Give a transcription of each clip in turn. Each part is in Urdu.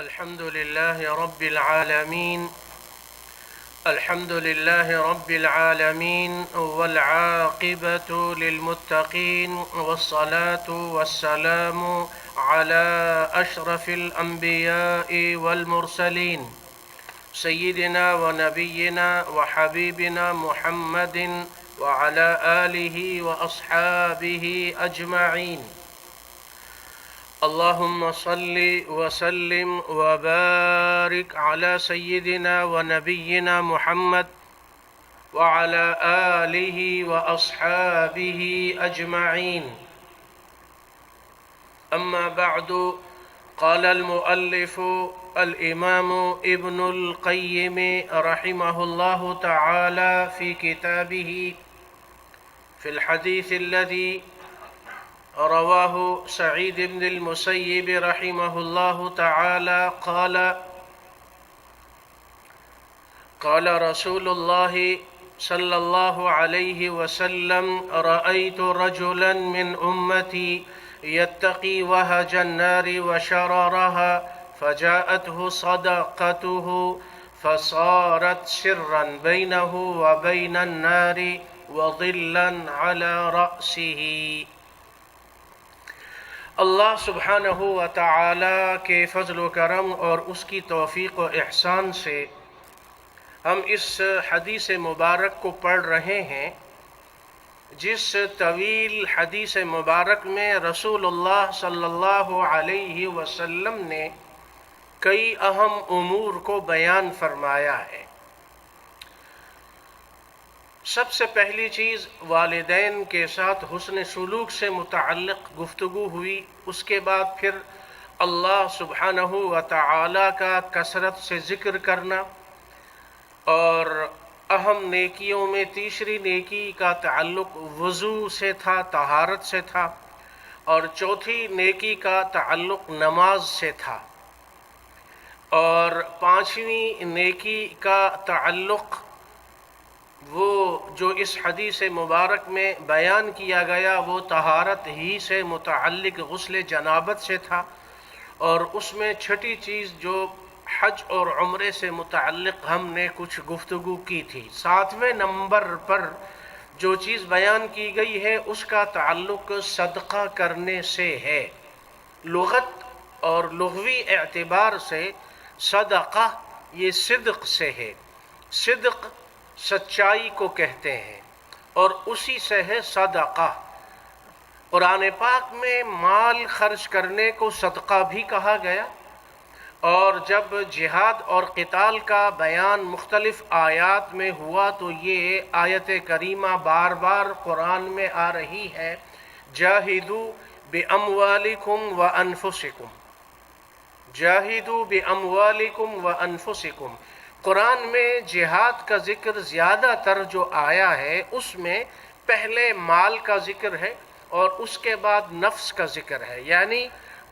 الحمد لله رب العالمين الحمد لله رب العالمين والعاقبة للمتقين والصلاة والسلام على أشرف الأنبياء والمرسلين سيدنا ونبينا وحبيبنا محمد وعلى آله وأصحابه أجمعين. اللهم صل وسلم وبارك على سيدنا ونبينا محمد وعلى آله وأصحابه أجمعين. أما بعد، قال المؤلف الإمام ابن القيم رحمه الله تعالى في كتابه في الحديث الذي رواه سعيد بن المسيب رحمه الله تعالى قال رسول الله صلى الله عليه وسلم: رأيت رجلا من أمتي يتقي وهج النار وشررها فجاءته صدقته فصارت سرا بينه وبين النار وظلا على رأسه. اللہ سبحانہ و تعالی کے فضل و کرم اور اس کی توفیق و احسان سے ہم اس حدیث مبارک کو پڑھ رہے ہیں، جس طویل حدیث مبارک میں رسول اللہ صلی اللہ علیہ وسلم نے کئی اہم امور کو بیان فرمایا ہے۔ سب سے پہلی چیز والدین کے ساتھ حسن سلوک سے متعلق گفتگو ہوئی، اس کے بعد پھر اللہ سبحانہ و تعالی کا کثرت سے ذکر کرنا، اور اہم نیکیوں میں تیسری نیکی کا تعلق وضو سے تھا، طہارت سے تھا، اور چوتھی نیکی کا تعلق نماز سے تھا، اور پانچویں نیکی کا تعلق وہ جو اس حدیث مبارک میں بیان کیا گیا وہ طہارت ہی سے متعلق غسل جنابت سے تھا، اور اس میں چھٹی چیز جو حج اور عمرے سے متعلق ہم نے کچھ گفتگو کی تھی۔ ساتویں نمبر پر جو چیز بیان کی گئی ہے اس کا تعلق صدقہ کرنے سے ہے۔ لغت اور لغوی اعتبار سے صدقہ یہ صدق سے ہے، صدق سچائی کو کہتے ہیں، اور اسی سے ہے صدقہ۔ قرآن پاک میں مال خرچ کرنے کو صدقہ بھی کہا گیا، اور جب جہاد اور قتال کا بیان مختلف آیات میں ہوا تو یہ آیت کریمہ بار بار قرآن میں آ رہی ہے: جاہدوا باموالکم وانفسکم، جاہدوا باموالکم وانفسکم۔ قرآن میں جہاد کا ذکر زیادہ تر جو آیا ہے اس میں پہلے مال کا ذکر ہے اور اس کے بعد نفس کا ذکر ہے، یعنی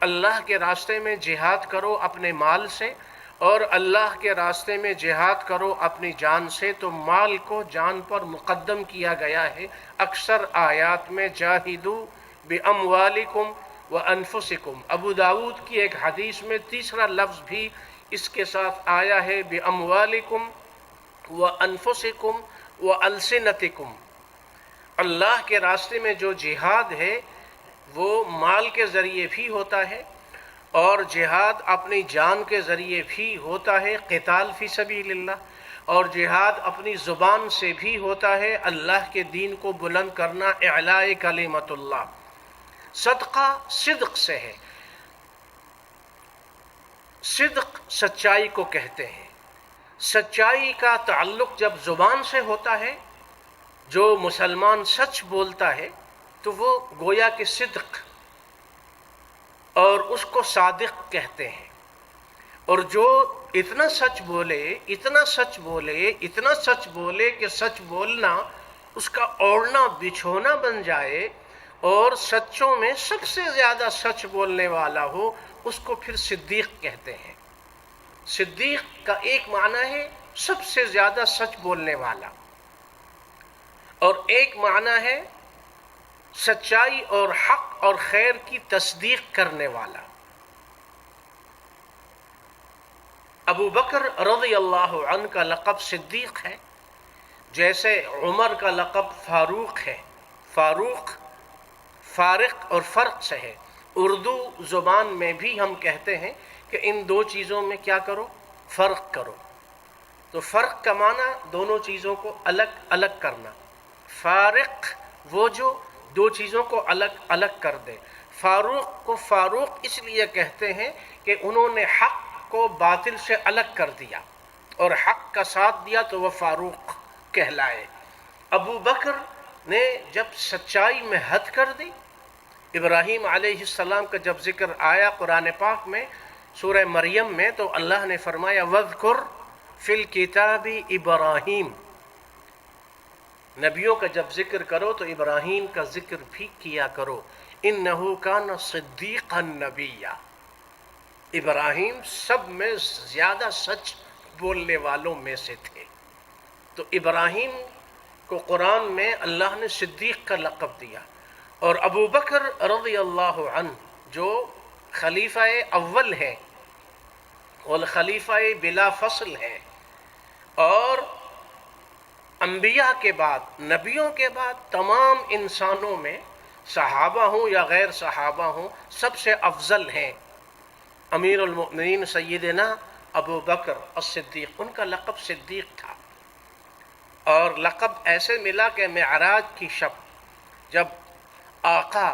اللہ کے راستے میں جہاد کرو اپنے مال سے، اور اللہ کے راستے میں جہاد کرو اپنی جان سے، تو مال کو جان پر مقدم کیا گیا ہے۔ اکثر آیات میں جاہدوا باموالکم وانفسکم۔ ابو داؤد کی ایک حدیث میں تیسرا لفظ بھی اس کے ساتھ آیا ہے: باموالکم وانفسکم والسنتکم۔ اللہ کے راستے میں جو جہاد ہے وہ مال کے ذریعے بھی ہوتا ہے، اور جہاد اپنی جان کے ذریعے بھی ہوتا ہے، قتال فی سبیل اللہ، اور جہاد اپنی زبان سے بھی ہوتا ہے، اللہ کے دین کو بلند کرنا، اعلاء کلمت اللہ۔ صدقہ صدق سے ہے، صدق سچائی کو کہتے ہیں۔ سچائی کا تعلق جب زبان سے ہوتا ہے، جو مسلمان سچ بولتا ہے تو وہ گویا کہ صدق، اور اس کو صادق کہتے ہیں، اور جو اتنا سچ بولے اتنا سچ بولے اتنا سچ بولے کہ سچ بولنا اس کا اوڑھنا بچھونا بن جائے، اور سچوں میں سب سے زیادہ سچ بولنے والا ہو، اس کو پھر صدیق کہتے ہیں۔ صدیق کا ایک معنی ہے سب سے زیادہ سچ بولنے والا، اور ایک معنی ہے سچائی اور حق اور خیر کی تصدیق کرنے والا۔ ابو بکر رضی اللہ عنہ کا لقب صدیق ہے، جیسے عمر کا لقب فاروق ہے۔ فاروق فارق اور فرق سے ہے۔ اردو زبان میں بھی ہم کہتے ہیں کہ ان دو چیزوں میں کیا کرو، فرق کرو۔ تو فرق کا معنی دونوں چیزوں کو الگ الگ کرنا، فارق وہ جو دو چیزوں کو الگ الگ کر دے۔ فاروق کو فاروق اس لیے کہتے ہیں کہ انہوں نے حق کو باطل سے الگ کر دیا اور حق کا ساتھ دیا تو وہ فاروق کہلائے۔ ابو بکر نے جب سچائی میں حد کر دی، ابراہیم علیہ السلام کا جب ذکر آیا قرآن پاک میں سورہ مریم میں، تو اللہ نے فرمایا وَاذْكُرْ فِي الْكِتَابِ ابراہیم۔ نبیوں کا جب ذکر کرو تو ابراہیم کا ذکر بھی کیا کرو، اِنَّهُ كَانَ صِدِّيقًا نَبِيًّا۔ ابراہیم سب میں زیادہ سچ بولنے والوں میں سے تھے۔ تو ابراہیم کو قرآن میں اللہ نے صدیق کا لقب دیا، اور ابو بکر رضی اللہ عنہ جو خلیفہ اول ہیں والخلیفہ بلا فصل ہیں، اور انبیاء کے بعد، نبیوں کے بعد تمام انسانوں میں صحابہ ہوں یا غیر صحابہ ہوں سب سے افضل ہیں۔ امیر المؤمنین سیدنا ابو بکر الصدیق، ان کا لقب صدیق تھا، اور لقب ایسے ملا کہ معراج کی شب جب آقا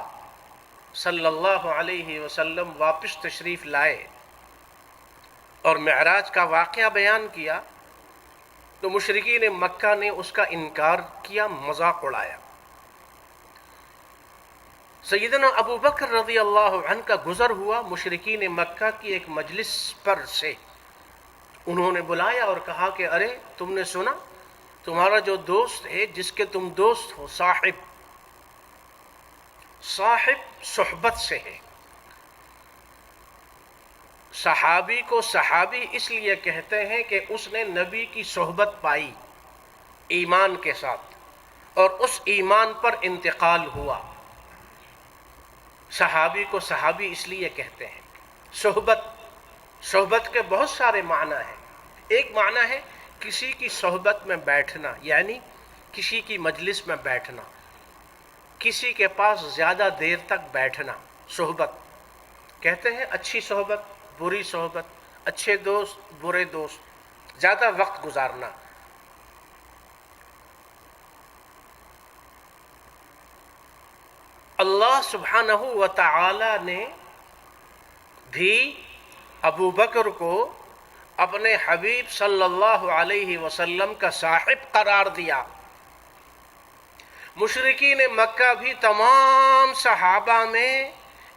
صلی اللہ علیہ وسلم واپس تشریف لائے اور معراج کا واقعہ بیان کیا تو مشرکین مکہ نے اس کا انکار کیا، مذاق اڑایا۔ سیدنا ابو بکر رضی اللہ عنہ کا گزر ہوا مشرکین مکہ کی ایک مجلس پر سے، انہوں نے بلایا اور کہا کہ ارے تم نے سنا تمہارا جو دوست ہے جس کے تم دوست ہو، صاحب صحبت سے ہے۔ صحابی کو صحابی اس لیے کہتے ہیں کہ اس نے نبی کی صحبت پائی ایمان کے ساتھ، اور اس ایمان پر انتقال ہوا۔ صحابی کو صحابی اس لیے کہتے ہیں۔ صحبت کے بہت سارے معنی ہیں۔ ایک معنی ہے کسی کی صحبت میں بیٹھنا، یعنی کسی کی مجلس میں بیٹھنا، کسی کے پاس زیادہ دیر تک بیٹھنا، صحبت کہتے ہیں۔ اچھی صحبت، بری صحبت، اچھے دوست، برے دوست، زیادہ وقت گزارنا۔ اللہ سبحانہ و تعالی نے بھی ابو بکر کو اپنے حبیب صلی اللہ علیہ وسلم کا صاحب قرار دیا۔ مشرکین مکہ بھی تمام صحابہ میں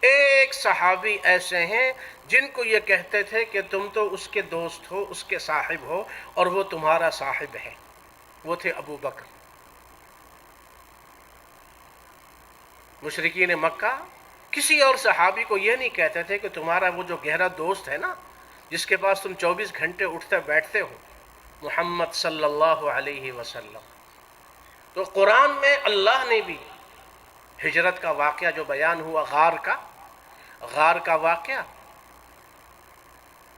ایک صحابی ایسے ہیں جن کو یہ کہتے تھے کہ تم تو اس کے دوست ہو، اس کے صاحب ہو، اور وہ تمہارا صاحب ہے، وہ تھے ابو بکر۔ مشرکین مکہ کسی اور صحابی کو یہ نہیں کہتے تھے کہ تمہارا وہ جو گہرا دوست ہے نا، جس کے پاس تم 24 گھنٹے اٹھتے بیٹھتے ہو، محمد صلی اللہ علیہ وسلم۔ تو قرآن میں اللہ نے بھی ہجرت کا واقعہ جو بیان ہوا، غار کا واقعہ،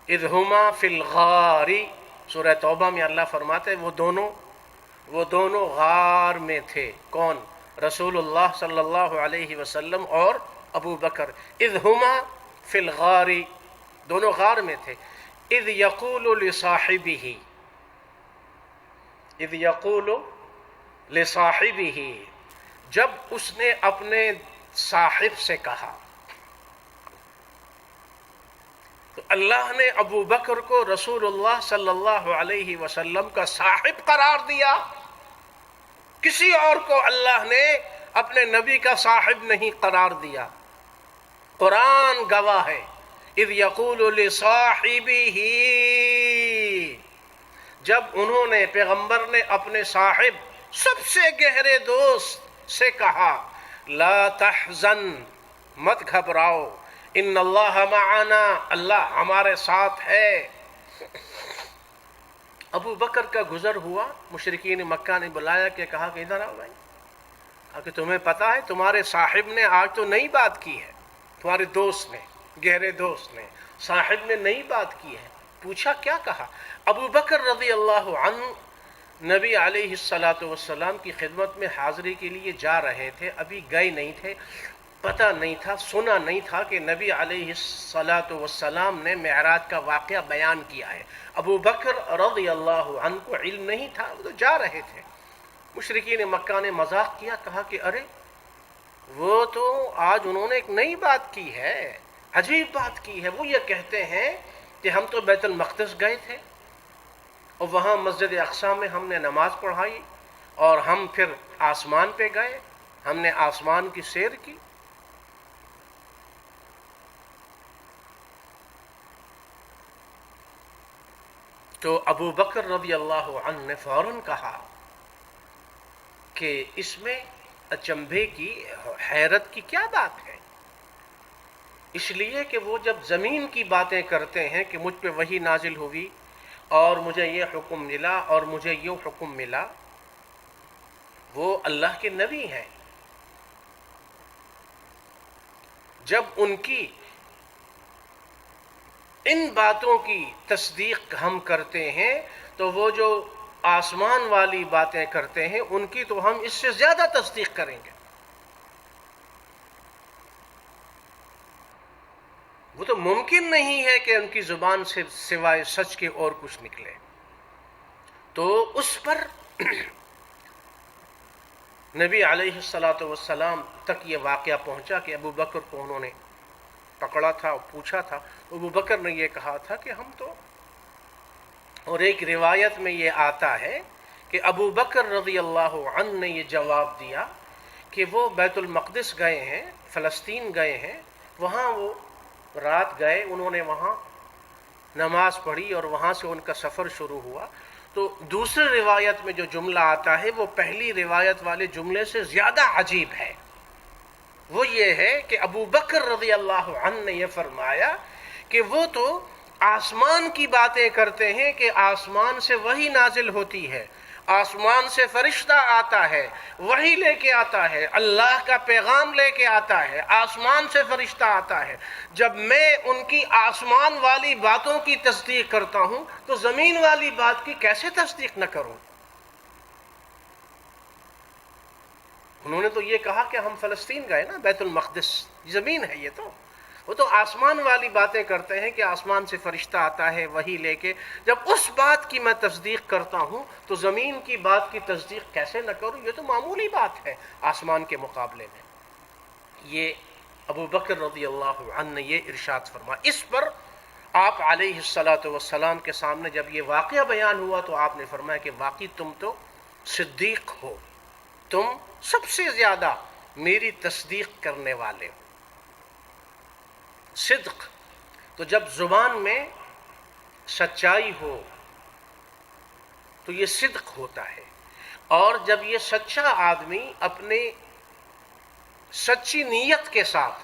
اذ ہما فی الغار، سورہ توبہ میں اللہ فرماتے ہیں وہ دونوں غار میں تھے۔ کون؟ رسول اللہ صلی اللہ علیہ وسلم اور ابو بکر۔ اذ ہما فی الغار، دونوں غار میں تھے۔ اذ یقول لصاحبہ، جب اس نے اپنے صاحب سے کہا۔ تو اللہ نے ابو بکر کو رسول اللہ صلی اللہ علیہ وسلم کا صاحب قرار دیا، کسی اور کو اللہ نے اپنے نبی کا صاحب نہیں قرار دیا۔ قرآن گواہ ہے، اذ یقول لصاحبہ، جب انہوں نے، پیغمبر نے اپنے صاحب سب سے گہرے دوست سے کہا، لا تحزن، مت گھبراؤ، ان اللہ معنا، اللہ ہمارے ساتھ ہے۔ ابو بکر کا گزر ہوا، مشرکین مکہ نے بلایا کہ کہا کہ ادھر آؤ بھائی، کہ تمہیں پتا ہے تمہارے صاحب نے آج تو نئی بات کی ہے، تمہارے دوست نے، گہرے دوست نے، صاحب نے نئی بات کی ہے۔ پوچھا کیا کہا؟ ابو بکر رضی اللہ عنہ نبی علیہ الصلاۃ والسلام کی خدمت میں حاضری کے لیے جا رہے تھے، ابھی گئے نہیں تھے، پتہ نہیں تھا، سنا نہیں تھا کہ نبی علیہ الصلاۃ والسلام نے معراج کا واقعہ بیان کیا ہے۔ ابو بکر رضی اللہ عنہ کو علم نہیں تھا، وہ تو جا رہے تھے۔ مشرکین مکہ نے مذاق کیا، کہا کہ ارے وہ تو آج انہوں نے ایک نئی بات کی ہے، عجیب بات کی ہے۔ وہ یہ کہتے ہیں کہ ہم تو بیت المقدس گئے تھے اور وہاں مسجد اقصی میں ہم نے نماز پڑھائی اور ہم پھر آسمان پہ گئے، ہم نے آسمان کی سیر کی۔ تو ابو بکر رضی اللہ عنہ نے فوراً کہا کہ اس میں اچنبھے کی، حیرت کی کیا بات ہے؟ اس لیے کہ وہ جب زمین کی باتیں کرتے ہیں کہ مجھ پہ وحی نازل ہوئی اور مجھے یہ حکم ملا اور مجھے یہ حکم ملا، وہ اللہ کے نبی ہیں۔ جب ان کی ان باتوں کی تصدیق ہم کرتے ہیں تو وہ جو آسمان والی باتیں کرتے ہیں ان کی تو ہم اس سے زیادہ تصدیق کریں گے۔ وہ تو ممکن نہیں ہے کہ ان کی زبان سے سوائے سچ کے اور کچھ نکلے۔ تو اس پر نبی علیہ الصلاۃ والسلام تک یہ واقعہ پہنچا کہ ابو بکر کو انہوں نے پکڑا تھا اور پوچھا تھا۔ ابو بکر نے یہ کہا تھا کہ ہم تو، اور ایک روایت میں یہ آتا ہے کہ ابو بکر رضی اللہ عنہ نے یہ جواب دیا کہ وہ بیت المقدس گئے ہیں، فلسطین گئے ہیں، وہاں وہ رات گئے، انہوں نے وہاں نماز پڑھی اور وہاں سے ان کا سفر شروع ہوا۔ تو دوسری روایت میں جو جملہ آتا ہے وہ پہلی روایت والے جملے سے زیادہ عجیب ہے۔ وہ یہ ہے کہ ابو بکر رضی اللہ عنہ نے یہ فرمایا کہ وہ تو آسمان کی باتیں کرتے ہیں کہ آسمان سے وحی نازل ہوتی ہے، آسمان سے فرشتہ آتا ہے، وحی لے کے آتا ہے، اللہ کا پیغام لے کے آتا ہے، آسمان سے فرشتہ آتا ہے۔ جب میں ان کی آسمان والی باتوں کی تصدیق کرتا ہوں تو زمین والی بات کی کیسے تصدیق نہ کروں؟ انہوں نے تو یہ کہا کہ ہم فلسطین گئے نا، بیت المقدس زمین ہے، یہ تو وہ تو آسمان والی باتیں کرتے ہیں کہ آسمان سے فرشتہ آتا ہے وحی لے کے۔ جب اس بات کی میں تصدیق کرتا ہوں تو زمین کی بات کی تصدیق کیسے نہ کروں؟ یہ تو معمولی بات ہے آسمان کے مقابلے میں۔ یہ ابو بکر رضی اللہ عنہ نے یہ ارشاد فرمایا۔ اس پر آپ علیہ الصلاۃ والسلام کے سامنے جب یہ واقعہ بیان ہوا تو آپ نے فرمایا کہ واقعی تم تو صدیق ہو، تم سب سے زیادہ میری تصدیق کرنے والے ہو۔ صدق تو جب زبان میں سچائی ہو تو یہ صدق ہوتا ہے، اور جب یہ سچا آدمی اپنے سچی نیت کے ساتھ،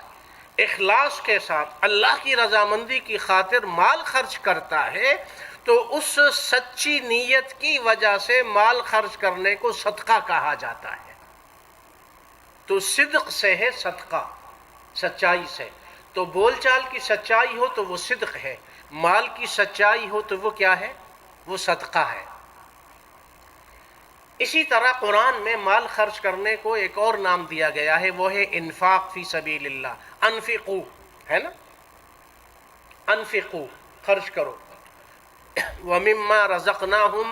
اخلاص کے ساتھ اللہ کی رضامندی کی خاطر مال خرچ کرتا ہے تو اس سچی نیت کی وجہ سے مال خرچ کرنے کو صدقہ کہا جاتا ہے۔ تو صدق سے ہے صدقہ، سچائی سے۔ تو بول چال کی سچائی ہو تو وہ صدق ہے، مال کی سچائی ہو تو وہ کیا ہے؟ وہ صدقہ ہے۔ اسی طرح قرآن میں مال خرچ کرنے کو ایک اور نام دیا گیا ہے، وہ ہے انفاق فی سبیل اللہ، انفقو، ہے نا، انفقو، خرچ کرو۔ وَمِمَّا رَزَقْنَاهُمْ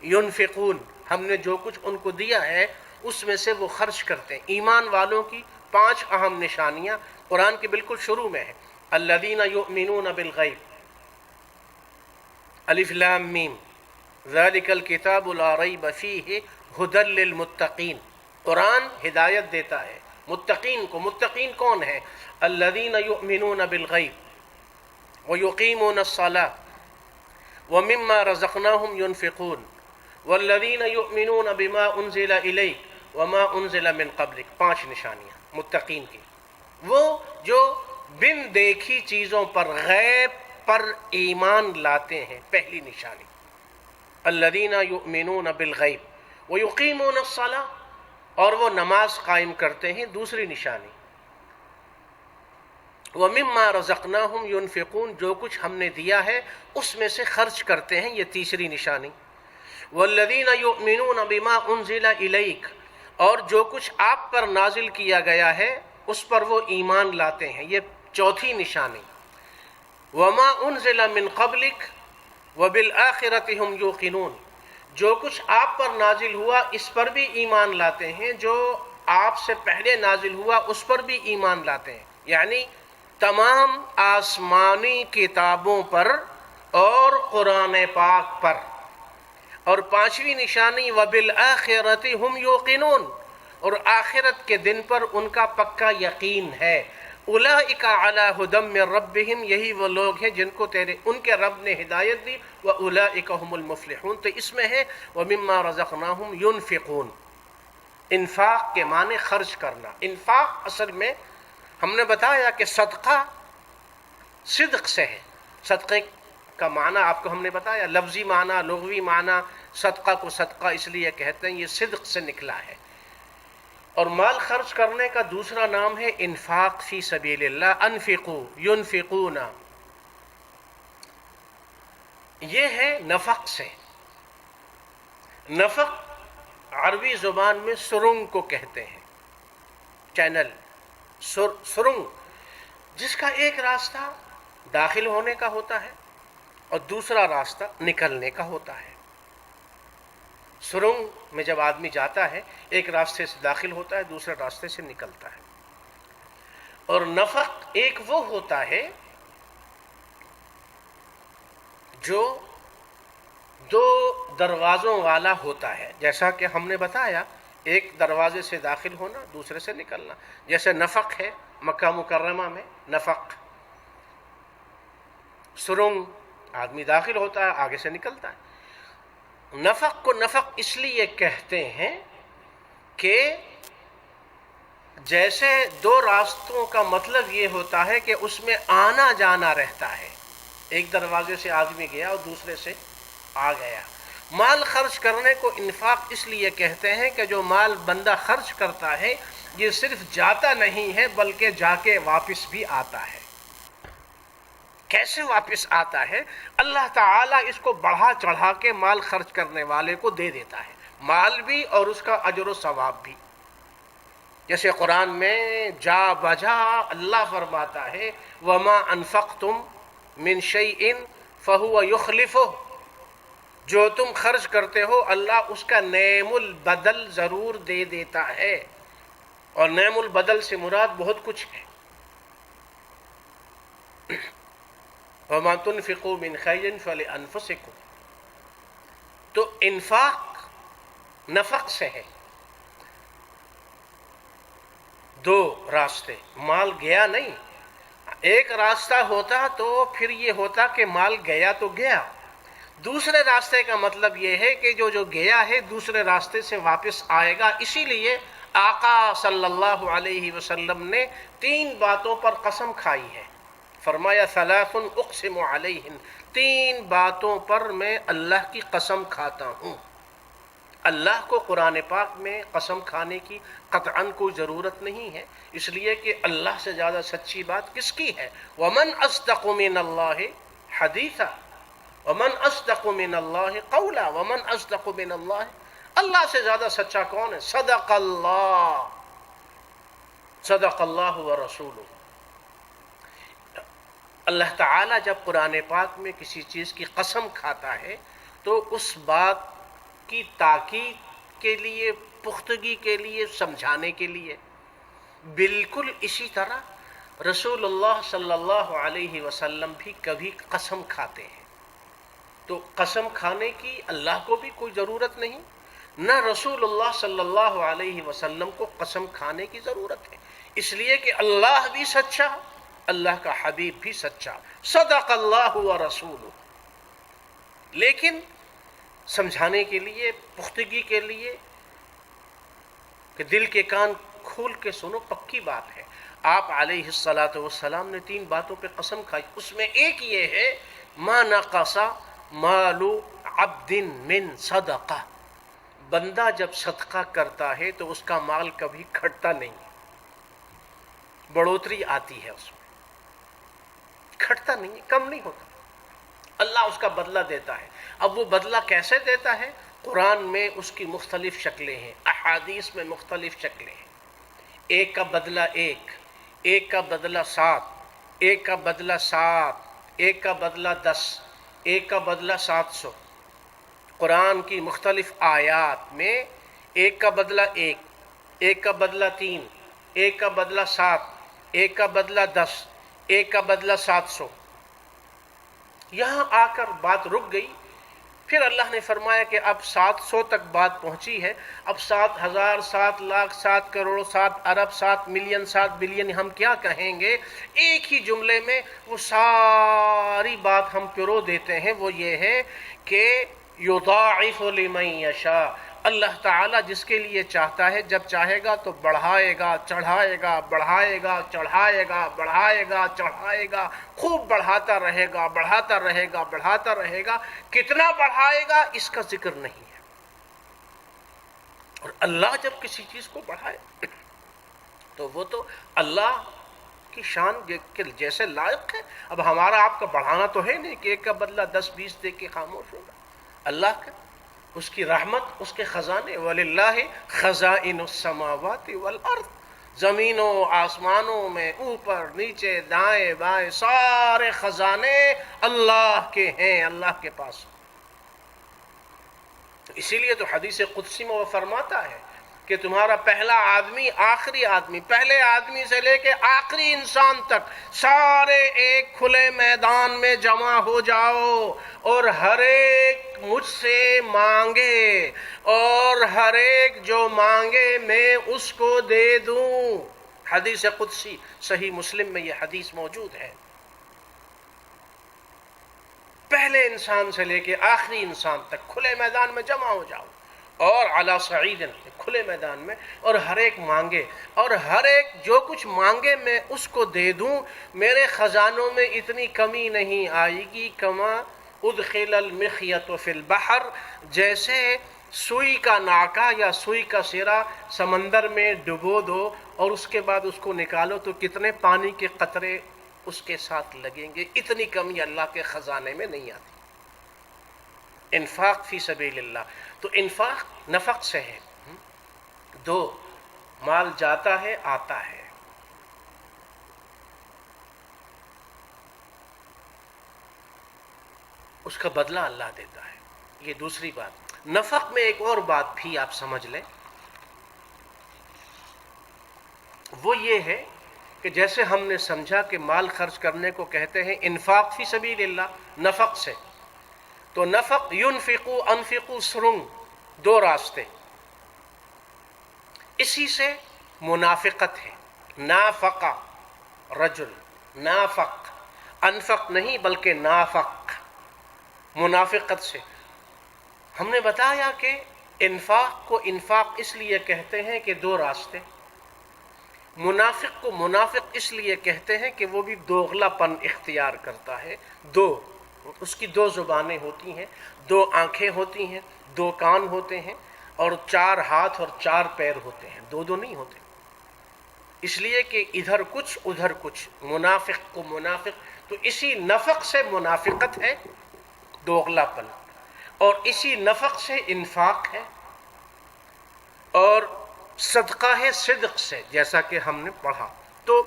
يُنْفِقُونَ، ہم نے جو کچھ ان کو دیا ہے اس میں سے وہ خرچ کرتے ہیں۔ ایمان والوں کی 5 اہم نشانیاں قرآن کے بالکل شروع میں ہے۔ الذین یؤمنون بالغیب، الف لام میم، ذالک الکتاب لا ریب فیہ ھدی للمتقین۔ قرآن ہدایت دیتا ہے متقین کو۔ متقین کون ہیں؟ الذین یؤمنون بالغیب ویقیمون الصلاۃ ومما رزقناہم ینفقون والذین یؤمنون بما انزل الیک وما انزل من قبلک۔ 5 نشانیاں متقین کی۔ وہ جو بن دیکھی چیزوں پر، غیب پر ایمان لاتے ہیں، پہلی نشانی۔ الذین یؤمنون بالغیب ویقیمون الصلاۃ، اور وہ نماز قائم کرتے ہیں، دوسری نشانی۔ وَمِمَّا رَزَقْنَاهُمْ يُنْفِقُونَ، جو کچھ ہم نے دیا ہے اس میں سے خرچ کرتے ہیں، یہ تیسری نشانی۔ وَالَّذِينَ يُؤْمِنُونَ بِمَا أُنزِلَ إِلَيْكَ، اور جو کچھ آپ پر نازل کیا گیا ہے اس پر وہ ایمان لاتے ہیں، یہ چوتھی نشانی۔ وَمَا أُنزِلَ مِن قَبْلِكَ وَبِالْآخِرَةِ هُمْ يُوقِنُونَ، جو کچھ آپ پر نازل ہوا اس پر بھی ایمان لاتے ہیں، جو آپ سے پہلے نازل ہوا اس پر بھی ایمان لاتے ہیں، یعنی تمام آسمانی کتابوں پر اور قرآن پاک پر۔ اور پانچویں نشانی وَبِالْآخِرَةِ هُمْ يُوقِنُونَ، اور آخرت کے دن پر ان کا پکا یقین ہے۔ اولئک علی ھدی من ربہم، یہی وہ لوگ ہیں جن کو ان کے رب نے ہدایت دی۔ واولئک ھم المفلحون، تو اس میں ہے ومما رزقناہم ينفقون، انفاق کے معنی خرچ کرنا۔ انفاق اصل میں ہم نے بتایا کہ صدقہ صدق سے ہے۔ صدقے کا معنی آپ کو ہم نے بتایا، لفظی معنی، لغوی معنی، صدقہ کو صدقہ اس لیے کہتے ہیں یہ صدق سے نکلا ہے۔ اور مال خرچ کرنے کا دوسرا نام ہے انفاق فی سبیل اللہ، انفقوا ينفقون، یہ ہے نفق سے۔ نفق عربی زبان میں سرنگ کو کہتے ہیں، چینل، سرنگ، جس کا ایک راستہ داخل ہونے کا ہوتا ہے اور دوسرا راستہ نکلنے کا ہوتا ہے۔ سرنگ میں جب آدمی جاتا ہے ایک راستے سے داخل ہوتا ہے، دوسرے راستے سے نکلتا ہے۔ اور نفق ایک وہ ہوتا ہے جو دو دروازوں والا ہوتا ہے، جیسا کہ ہم نے بتایا، ایک دروازے سے داخل ہونا، دوسرے سے نکلنا۔ جیسے نفق ہے مکہ مکرمہ میں، نفق سرنگ، آدمی داخل ہوتا ہے آگے سے نکلتا ہے۔ نفق کو نفق اس لیے کہتے ہیں کہ جیسے دو راستوں کا مطلب یہ ہوتا ہے کہ اس میں آنا جانا رہتا ہے، ایک دروازے سے آدمی گیا اور دوسرے سے آ گیا۔ مال خرچ کرنے کو انفاق اس لیے کہتے ہیں کہ جو مال بندہ خرچ کرتا ہے یہ صرف جاتا نہیں ہے بلکہ جا کے واپس بھی آتا ہے۔ کیسے واپس آتا ہے؟ اللہ تعالیٰ اس کو بڑھا چڑھا کے مال خرچ کرنے والے کو دے دیتا ہے، مال بھی اور اس کا اجر و ثواب بھی۔ جیسے قرآن میں جا بجا اللہ فرماتا ہے وما انفقتم من شیء فہو یخلفہ، جو تم خرچ کرتے ہو اللہ اس کا نعم البدل ضرور دے دیتا ہے۔ اور نعم البدل سے مراد بہت کچھ ہے۔ وَمَا تُنْفِقُوا مِنْ خَيْرٍ فَلِأَنفُسِكُمْ، تو انفاق نفق سے ہے۔ دو راستے، مال گیا نہیں، ایک راستہ ہوتا تو پھر یہ ہوتا کہ مال گیا تو گیا، دوسرے راستے کا مطلب یہ ہے کہ جو گیا ہے دوسرے راستے سے واپس آئے گا۔ اسی لیے آقا صلی اللہ علیہ وسلم نے تین باتوں پر قسم کھائی ہے، فرمایا ثلاث اقسم علیہن، تین باتوں پر میں اللہ کی قسم کھاتا ہوں۔ اللہ کو قرآن پاک میں قسم کھانے کی قطعاً کوئی ضرورت نہیں ہے، اس لیے کہ اللہ سے زیادہ سچی بات کس کی ہے؟ وَمَنْ أَصْدَقُ مِنَ اللَّهِ حَدِيثًا وَمَنْ أَصْدَقُ مِنَ اللَّهِ قَوْلًا وَمَنْ أَصْدَقُ مِنَ اللَّهِ، اللہ سے زیادہ سچا کون ہے؟ صدق اللہ، صدق اللہ ورسولہ۔ اللہ تعالیٰ جب قرآن پاک میں کسی چیز کی قسم کھاتا ہے تو اس بات کی تاکید کے لیے، پختگی کے لیے، سمجھانے کے لیے۔ بالکل اسی طرح رسول اللہ صلی اللہ علیہ وسلم بھی کبھی قسم کھاتے ہیں، تو قسم کھانے کی اللہ کو بھی کوئی ضرورت نہیں، نہ رسول اللہ صلی اللہ علیہ وسلم کو قسم کھانے کی ضرورت ہے، اس لیے کہ اللہ بھی سچا، اللہ کا حبیب بھی سچا، صدق اللہ ورسولہ۔ لیکن سمجھانے کے لیے، پختگی کے لیے کہ دل کے کان کھول کے سنو، پکی بات ہے۔ آپ علیہ السلام نے تین باتوں پہ قسم کھائی، اس میں ایک یہ ہے ما نقص مال عبد من صدقہ، بندہ جب صدقہ کرتا ہے تو اس کا مال کبھی گھٹتا نہیں، بڑھوتری آتی ہے اس میں۔ گھٹتا نہیں ہے، کم نہیں ہوتا، اللہ اس کا بدلہ دیتا ہے۔ اب وہ بدلہ کیسے دیتا ہے؟ قرآن میں اس کی مختلف شکلیں ہیں، احادیث میں مختلف شکلیں ہیں۔ ایک کا بدلہ ایک کا بدلہ 7، ایک کا بدلہ 7، ایک کا بدلہ 10، ایک کا بدلہ 700۔ قرآن کی مختلف آیات میں ایک کا بدلہ ایک کا بدلہ 3، ایک کا بدلہ 7، ایک کا بدلہ 10، ایک کا بدلہ 700۔ یہاں آ کر بات رک گئی، پھر اللہ نے فرمایا کہ اب 700 تک بات پہنچی ہے، اب 7,000، 7 لاکھ، 7 کروڑ، 7 ارب، 7 ملین، 7 بلین ہم کیا کہیں گے؟ ایک ہی جملے میں وہ ساری بات ہم پرو دیتے ہیں، وہ یہ ہے کہ یضاعف لمن یشاء، اللہ تعالیٰ جس کے لیے چاہتا ہے جب چاہے گا تو بڑھائے گا، چڑھائے گا، بڑھائے گا، چڑھائے گا، بڑھائے گا، چڑھائے گا، خوب بڑھاتا رہے گا، بڑھاتا رہے گا، بڑھاتا رہے گا۔ کتنا بڑھائے گا اس کا ذکر نہیں ہے۔ اور اللہ جب کسی چیز کو بڑھائے تو وہ تو اللہ کی شان کے جیسے لائق ہے۔ اب ہمارا آپ کا بڑھانا تو ہے نہیں کہ ایک کا بدلہ 10 20 دے کے خاموش ہوگا۔ اللہ کا، اس کی رحمت، اس کے خزانے، وَلِلَّهِ خَزَائِنُ السَّمَاوَاتِ وَالْأَرْضِ، زمینوں آسمانوں میں اوپر نیچے دائیں بائیں سارے خزانے اللہ کے ہیں، اللہ کے پاس۔ اسی لیے تو حدیث قدسی میں وہ فرماتا ہے کہ تمہارا پہلا آدمی آخری آدمی، پہلے آدمی سے لے کے آخری انسان تک سارے ایک کھلے میدان میں جمع ہو جاؤ اور ہر ایک مجھ سے مانگے، اور ہر ایک جو مانگے میں اس کو دے دوں۔ حدیث قدسی صحیح مسلم میں یہ حدیث موجود ہے۔ پہلے انسان سے لے کے آخری انسان تک کھلے میدان میں جمع ہو جاؤ، اور علی صعید، کھلے میدان میں، اور ہر ایک مانگے، اور ہر ایک جو کچھ مانگے میں اس کو دے دوں۔ میرے خزانوں میں اتنی کمی نہیں آئے گی کما ادخل المخیط فی البحر، جیسے سوئی کا ناکا یا سوئی کا سرا سمندر میں ڈبو دو اور اس کے بعد اس کو نکالو تو کتنے پانی کے قطرے اس کے ساتھ لگیں گے، اتنی کمی اللہ کے خزانے میں نہیں آتی۔ انفاق فی سبیل اللہ، تو انفاق نفق سے ہے۔ دو، مال جاتا ہے آتا ہے، اس کا بدلہ اللہ دیتا ہے، یہ دوسری بات۔ نفق میں ایک اور بات بھی آپ سمجھ لیں، وہ یہ ہے کہ جیسے ہم نے سمجھا کہ مال خرچ کرنے کو کہتے ہیں انفاق فی سبیل اللہ، نفق سے، تو نفق ینفقو انفقو سرنگ، دو راستے، اسی سے منافقت ہے۔ نافقہ رجل، نافق، انفق نہیں بلکہ نافق، منافقت سے۔ ہم نے بتایا کہ انفاق کو انفاق اس لیے کہتے ہیں کہ دو راستے، منافق کو منافق اس لیے کہتے ہیں کہ وہ بھی دوغلا پن اختیار کرتا ہے۔ دو، اس کی دو زبانیں ہوتی ہیں، دو آنکھیں ہوتی ہیں، دو کان ہوتے ہیں، اور 4 ہاتھ اور 4 پیر ہوتے ہیں، دو نہیں ہوتے، اس لیے کہ ادھر کچھ ادھر کچھ، منافق کو منافق، تو اسی نفق سے منافقت ہے، دوغلا پن، اور اسی نفق سے انفاق ہے، اور صدقہ ہے صدق سے، جیسا کہ ہم نے پڑھا۔ تو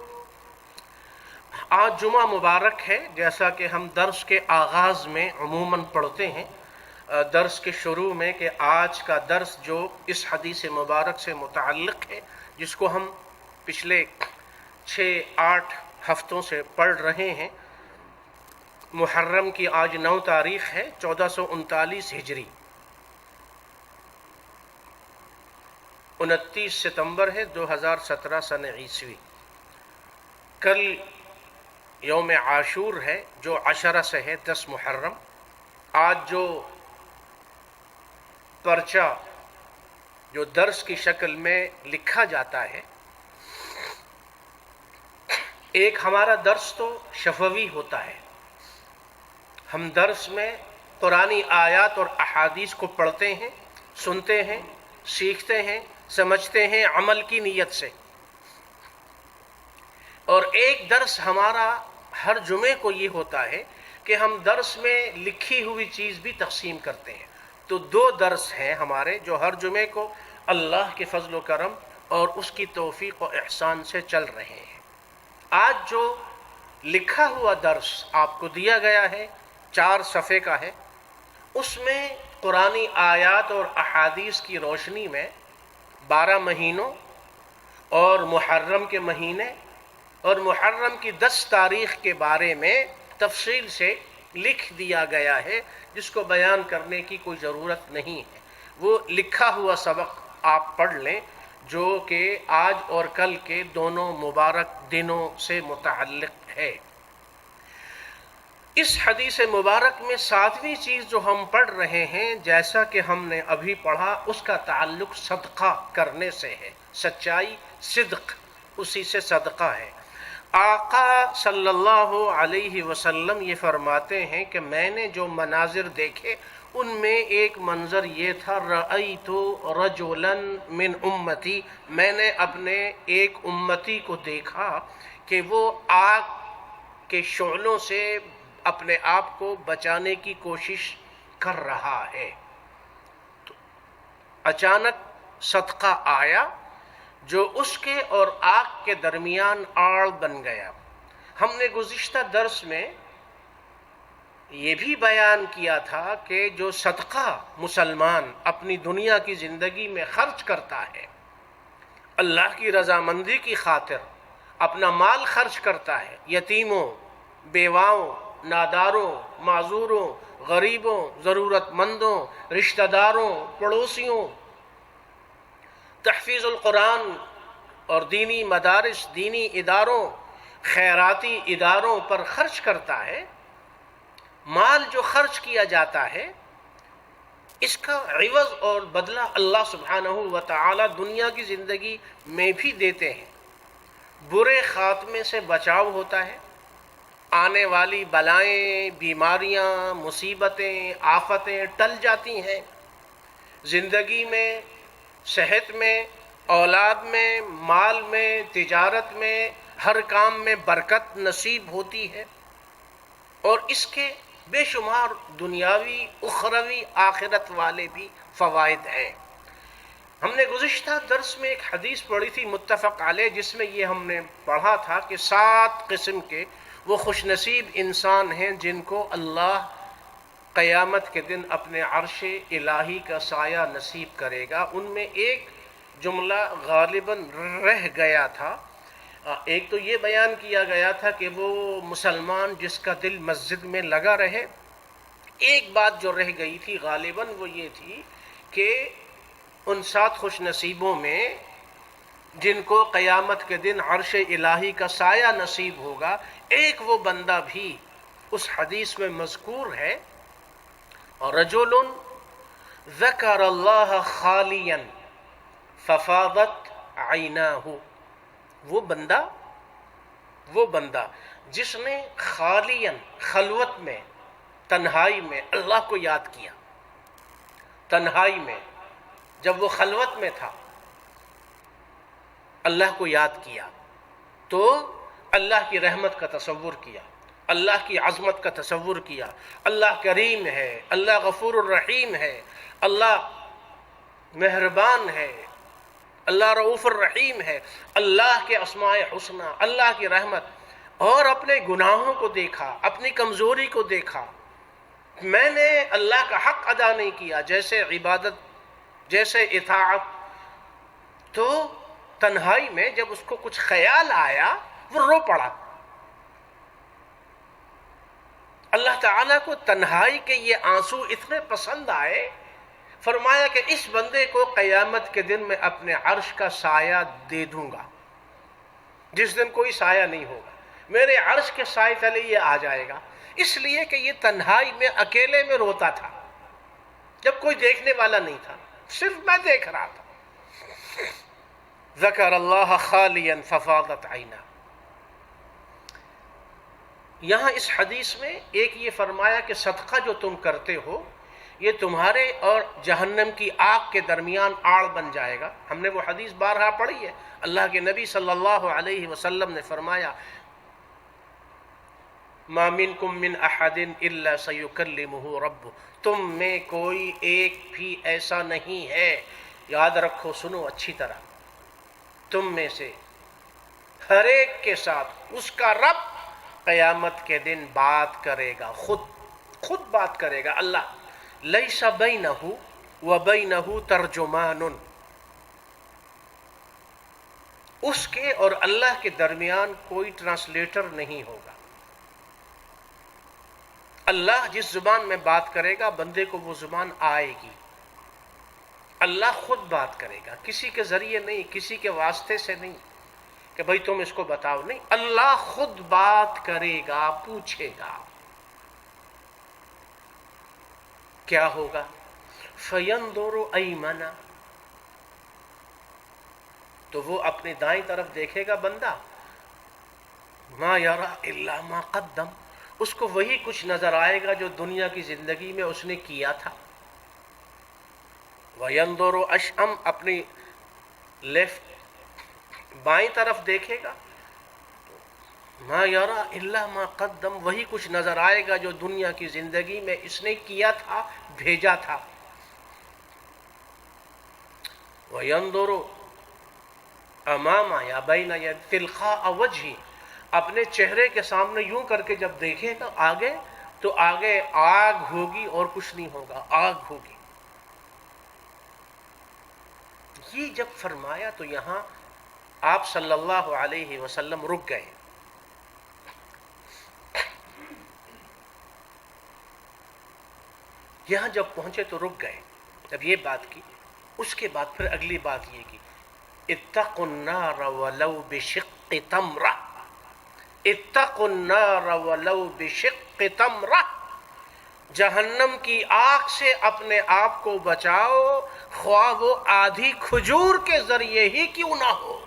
آج جمعہ مبارک ہے، جیسا کہ ہم درس کے آغاز میں عموماً پڑھتے ہیں، درس کے شروع میں، کہ آج کا درس جو اس حدیث مبارک سے متعلق ہے، جس کو ہم پچھلے 6-8 ہفتوں سے پڑھ رہے ہیں، محرم کی آج 9 تاریخ ہے، 1439 ہجری، 29 ستمبر ہے 2017 سن عیسوی۔ کل یوم عاشور ہے جو 10 سے ہے، 10 محرم۔ آج جو پرچہ جو درس کی شکل میں لکھا جاتا ہے، ایک ہمارا درس تو شفوی ہوتا ہے، ہم درس میں قرآنی آیات اور احادیث کو پڑھتے ہیں، سنتے ہیں، سیکھتے ہیں، سمجھتے ہیں عمل کی نیت سے، اور ایک درس ہمارا ہر جمعے کو یہ ہوتا ہے کہ ہم درس میں لکھی ہوئی چیز بھی تقسیم کرتے ہیں. تو 2 درس ہیں ہمارے جو ہر جمعے کو اللہ کے فضل و کرم اور اس کی توفیق و احسان سے چل رہے ہیں. آج جو لکھا ہوا درس آپ کو دیا گیا ہے 4 صفحے کا ہے، اس میں قرآنی آیات اور احادیث کی روشنی میں 12 مہینوں اور محرم کے مہینے اور محرم کی 10 تاریخ کے بارے میں تفصیل سے لکھ دیا گیا ہے، جس کو بیان کرنے کی کوئی ضرورت نہیں ہے. وہ لکھا ہوا سبق آپ پڑھ لیں جو کہ آج اور کل کے دونوں مبارک دنوں سے متعلق ہے. اس حدیث مبارک میں 7ویں چیز جو ہم پڑھ رہے ہیں، جیسا کہ ہم نے ابھی پڑھا، اس کا تعلق صدقہ کرنے سے ہے. سچائی، صدق، اسی سے صدقہ ہے. آقا صلی اللہ علیہ وسلم یہ فرماتے ہیں کہ میں نے جو مناظر دیکھے ان میں ایک منظر یہ تھا، رأیت رجلا من امتی، میں نے اپنے ایک امتی کو دیکھا کہ وہ آگ کے شعلوں سے اپنے آپ کو بچانے کی کوشش کر رہا ہے. تو اچانک صدقہ آیا جو اس کے اور آگ کے درمیان آڑ بن گیا. ہم نے گزشتہ درس میں یہ بھی بیان کیا تھا کہ جو صدقہ مسلمان اپنی دنیا کی زندگی میں خرچ کرتا ہے، اللہ کی رضامندی کی خاطر اپنا مال خرچ کرتا ہے، یتیموں، بیواؤں، ناداروں، معذوروں، غریبوں، ضرورت مندوں، رشتہ داروں، پڑوسیوں، تحفیظ القرآن اور دینی مدارس، دینی اداروں، خیراتی اداروں پر خرچ کرتا ہے. مال جو خرچ کیا جاتا ہے اس کا عوض اور بدلہ اللہ سبحانہ و تعالی دنیا کی زندگی میں بھی دیتے ہیں. برے خاتمے سے بچاؤ ہوتا ہے، آنے والی بلائیں، بیماریاں، مصیبتیں، آفتیں ٹل جاتی ہیں. زندگی میں، صحت میں، اولاد میں، مال میں، تجارت میں، ہر کام میں برکت نصیب ہوتی ہے، اور اس کے بے شمار دنیاوی، اخروی، آخرت والے بھی فوائد ہیں. ہم نے گزشتہ درس میں ایک حدیث پڑھی تھی متفق علیہ، جس میں یہ ہم نے پڑھا تھا کہ 7 قسم کے وہ خوش نصیب انسان ہیں جن کو اللہ قیامت کے دن اپنے عرش الہی کا سایہ نصیب کرے گا. ان میں ایک جملہ غالباً رہ گیا تھا. ایک تو یہ بیان کیا گیا تھا کہ وہ مسلمان جس کا دل مسجد میں لگا رہے. ایک بات جو رہ گئی تھی غالباً وہ یہ تھی کہ ان 7 خوش نصیبوں میں جن کو قیامت کے دن عرش الہی کا سایہ نصیب ہوگا، ایک وہ بندہ بھی اس حدیث میں مذکور ہے، رجل ذکر اللہ خالیا ففاضت عیناہ. وہ بندہ جس نے خالیا، خلوت میں، تنہائی میں اللہ کو یاد کیا. تنہائی میں جب وہ خلوت میں تھا اللہ کو یاد کیا تو اللہ کی رحمت کا تصور کیا، اللہ کی عظمت کا تصور کیا. اللہ کریم ہے، اللہ غفور الرحیم ہے، اللہ مہربان ہے، اللہ رؤوف الرحیم ہے، اللہ کے اسماء حسنی، اللہ کی رحمت، اور اپنے گناہوں کو دیکھا، اپنی کمزوری کو دیکھا. میں نے اللہ کا حق ادا نہیں کیا، جیسے عبادت، جیسے اطاعت. تو تنہائی میں جب اس کو کچھ خیال آیا وہ رو پڑا. اللہ تعالیٰ کو تنہائی کے یہ آنسو اتنے پسند آئے، فرمایا کہ اس بندے کو قیامت کے دن میں اپنے عرش کا سایہ دے دوں گا، جس دن کوئی سایہ نہیں ہوگا، میرے عرش کے سائے تلے یہ آ جائے گا. اس لیے کہ یہ تنہائی میں اکیلے میں روتا تھا جب کوئی دیکھنے والا نہیں تھا، صرف میں دیکھ رہا تھا. ذکر اللہ خالیا ففاضت عیناہ. یہاں اس حدیث میں ایک یہ فرمایا کہ صدقہ جو تم کرتے ہو یہ تمہارے اور جہنم کی آگ کے درمیان آڑ بن جائے گا. ہم نے وہ حدیث بارہا پڑھی ہے. اللہ کے نبی صلی اللہ علیہ وسلم نے فرمایا ما منکم من احد الا سیکلمہ ربہ، تم میں کوئی ایک بھی ایسا نہیں ہے، یاد رکھو، سنو اچھی طرح، تم میں سے ہر ایک کے ساتھ اس کا رب قیامت کے دن بات کرے گا، خود بات کرے گا اللہ۔ لیس بینہ و بینہ ترجمان، اس کے اور اللہ کے درمیان کوئی ٹرانسلیٹر نہیں ہوگا۔ اللہ جس زبان میں بات کرے گا بندے کو وہ زبان آئے گی، اللہ خود بات کرے گا، کسی کے ذریعے نہیں، کسی کے واسطے سے نہیں کہ بھئی تم اس کو بتاؤ، نہیں، اللہ خود بات کرے گا، پوچھے گا۔ کیا ہوگا؟ فَيَنْظُرُ أَيْمَنَ، تو وہ اپنی دائیں طرف دیکھے گا بندہ، مَا يَرَى إِلَّا مَا قَدَّمَ، اس کو وہی کچھ نظر آئے گا جو دنیا کی زندگی میں اس نے کیا تھا۔ وَيَنْظُرُ أَشْأَمَ، اپنی لیفٹ بائیں طرف دیکھے گا، مَا يَرَى إِلَّا مَا قَدَّمَ، وہی کچھ نظر آئے گا جو دنیا کی زندگی میں اس نے کیا تھا، بھیجا تھا۔ وَيَنْظُرُ أَمَامَ یا بَيْنَ تِلْقَاءَ وَجْهِ، اپنے چہرے کے سامنے یوں کر کے جب دیکھے گا آگے، تو آگے آگ ہوگی اور کچھ نہیں ہوگا، آگ ہوگی۔ یہ جب فرمایا تو یہاں آپ صلی اللہ علیہ وسلم رک گئے۔ یہاں جب پہنچے تو رک گئے، جب یہ بات کی، اس کے بعد پھر اگلی بات یہ کی، اتقوا النار ولو بشق تمرہ، اتقوا النار ولو بشق تمرہ، جہنم کی آگ سے اپنے آپ کو بچاؤ، خواہ وہ آدھی کھجور کے ذریعے ہی کیوں نہ ہو۔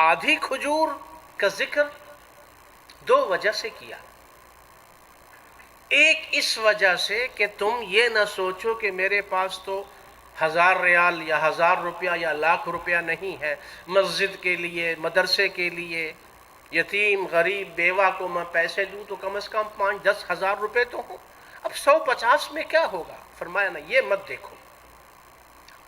آدھی کھجور کا ذکر دو وجہ سے کیا، ایک اس وجہ سے کہ تم یہ نہ سوچو کہ میرے پاس تو 1000 ریال یا 1000 روپیہ یا لاکھ روپیہ نہیں ہے، مسجد کے لیے، مدرسے کے لیے، یتیم غریب بیوہ کو میں پیسے دوں تو کم از کم 5-10 ہزار روپے تو ہوں، اب 150 میں کیا ہوگا؟ فرمایا نا، یہ مت دیکھو،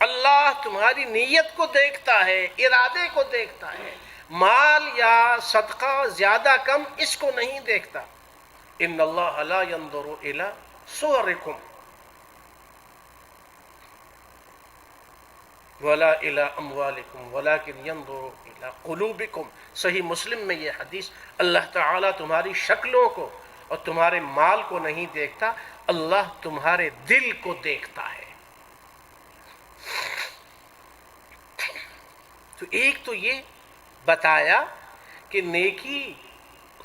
اللہ تمہاری نیت کو دیکھتا ہے، ارادے کو دیکھتا ہے، مال یا صدقہ زیادہ کم اس کو نہیں دیکھتا۔ ان اللہ لا ينظر الى صورکم ولا الى اموالکم ولكن ينظر الى قلوبکم، صحیح مسلم میں یہ حدیث، اللہ تعالیٰ تمہاری شکلوں کو اور تمہارے مال کو نہیں دیکھتا، اللہ تمہارے دل کو دیکھتا ہے۔ تو ایک تو یہ بتایا کہ نیکی